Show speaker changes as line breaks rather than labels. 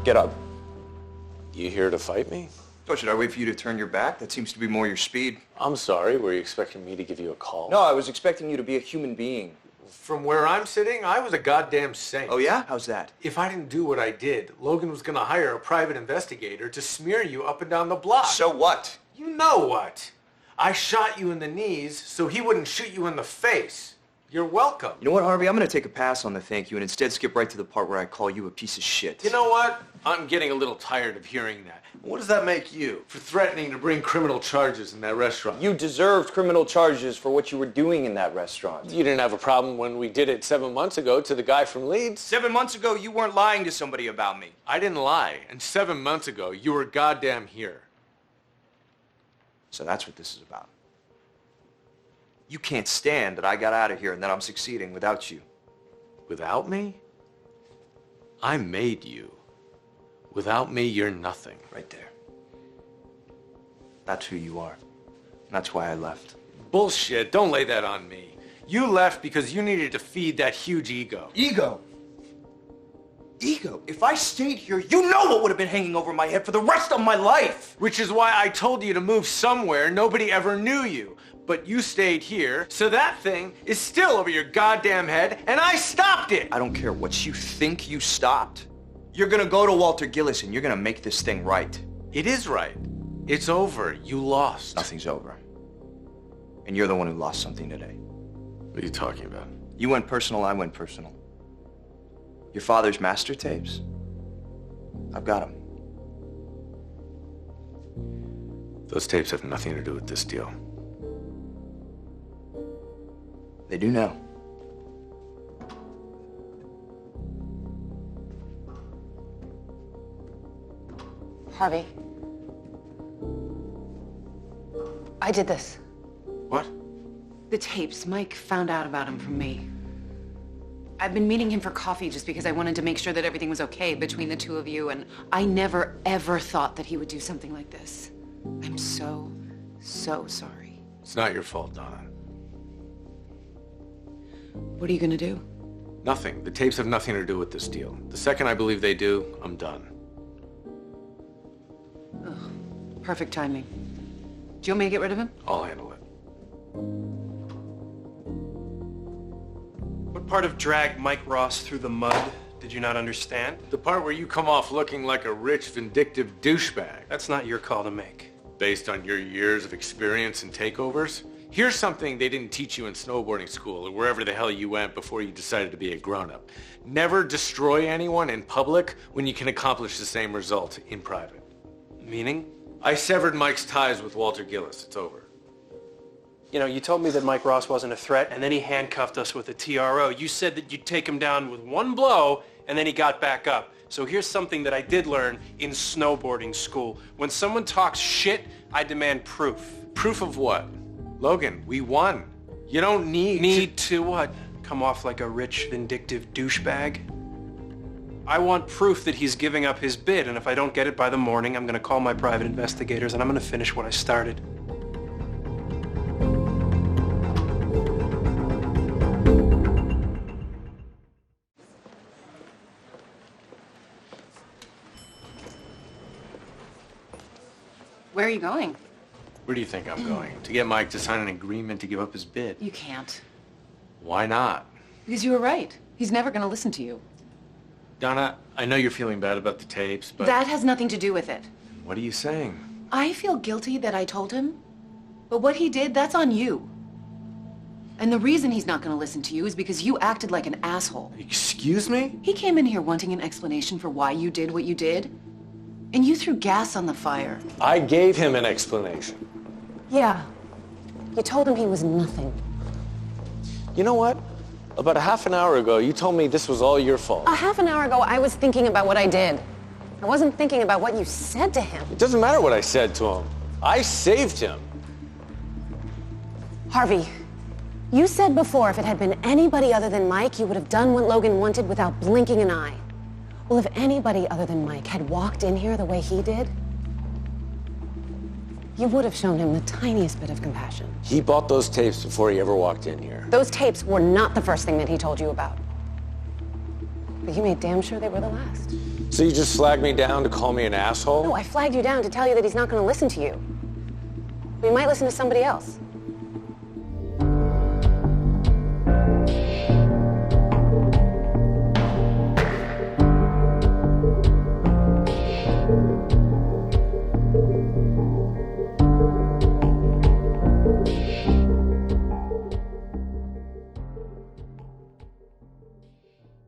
Get up.
You here to fight me?
Oh, should I wait for you to turn your back? That seems to be more your speed.
I'm sorry, were you expecting me to give you a call?
No, I was expecting you to be a human being.
From where I'm sitting, I was a goddamn saint.
Oh, yeah? How's that?
If I didn't do what I did, Logan was gonna hire a private investigator to smear you up and down the block.
So what?
You know what? I shot you in the knees so he wouldn't shoot you in the face. You're welcome.
You know what, Harvey? I'm gonna take a pass on the thank you and instead skip right to the part where I call you a piece of shit.
You know what? I'm getting a little tired of hearing that. What does that make you? For threatening to bring criminal charges in that restaurant.
You deserved criminal charges for what you were doing in that restaurant.
You didn't have a problem when we did it 7 months ago to the guy from Leeds.
7 months ago, you weren't lying to somebody about me.
I didn't lie. And 7 months ago, you were goddamn here.
So that's what this is about. You can't stand that I got out of here and that I'm succeeding without you.
Without me? I made you. Without me, you're nothing.
Right there. That's who you are. That's why I left.
Bullshit. Don't lay that on me. You left because you needed to feed that huge ego.
Ego? Ego? If I stayed here, you know what would have been hanging over my head for the rest of my life!
Which is why I told you to move somewhere nobody ever knew you. But you stayed here, so that thing is still over your goddamn head, and I stopped it!
I don't care what you think you stopped. You're gonna go to Walter Gillis and you're gonna make this thing right.
It is right. It's over. You lost.
Nothing's over. And you're the one who lost something today.
What are you talking about?
You went personal, I went personal. Your father's master tapes? I've got them.
Those tapes have nothing to do with this deal.
They do now.
Harvey. I did this.
What?
The tapes. Mike found out about him from me. I've been meeting him for coffee just because I wanted to make sure that everything was okay between the two of you, and I never, ever thought that he would do something like this. I'm so sorry.
It's not your fault, Donna.
What are you gonna do?
Nothing. The tapes have nothing to do with this deal. The second I believe they do, I'm done.
Oh, perfect timing. Do you want me to get rid of him?
I'll handle it.
What part of drag Mike Ross through the mud did you not understand?
The part where you come off looking like a rich, vindictive douchebag.
That's not your call to make.
Based on your years of experience in takeovers? Here's something they didn't teach you in snowboarding school or wherever the hell you went before you decided to be a grown-up. Never destroy anyone in public when you can accomplish the same result in private.
Meaning?
I severed Mike's ties with Walter Gillis. It's over.
You know, you told me that Mike Ross wasn't a threat, and then he handcuffed us with a TRO. You said that you'd take him down with one blow, and then he got back up. So here's something that I did learn in snowboarding school. When someone talks shit, I demand proof.
Proof of what? Logan, we won. You don't need
to what? Come off like a rich, vindictive douchebag? I want proof that he's giving up his bid, and if I don't get it by the morning, I'm gonna call my private investigators, and I'm gonna finish what I started.
Where are you going?
Where do you think I'm going? To get Mike to sign an agreement to give up his bid.
You can't.
Why not?
Because you were right. He's never gonna listen to you.
Donna, I know you're feeling bad about the tapes, but...
That has nothing to do with it.
What are you saying?
I feel guilty that I told him, but what he did, that's on you. And the reason he's not gonna listen to you is because you acted like an asshole.
Excuse me?
He came in here wanting an explanation for why you did what you did, and you threw gas on the fire.
I gave him an explanation.
Yeah. You told him he was nothing.
You know what? About a half an hour ago, you told me this was all your fault.
A half an hour ago, I was thinking about what I did. I wasn't thinking about what you said to him.
It doesn't matter what I said to him. I saved him.
Harvey, you said before if it had been anybody other than Mike, you would have done what Logan wanted without blinking an eye. Well, if anybody other than Mike had walked in here the way he did, you would have shown him the tiniest bit of compassion.
He bought those tapes before he ever walked in here.
Those tapes were not the first thing that he told you about. But you made damn sure they were the last.
So you just flagged me down to call me an asshole?
No, I flagged you down to tell you that he's not going to listen to you. We might listen to somebody else.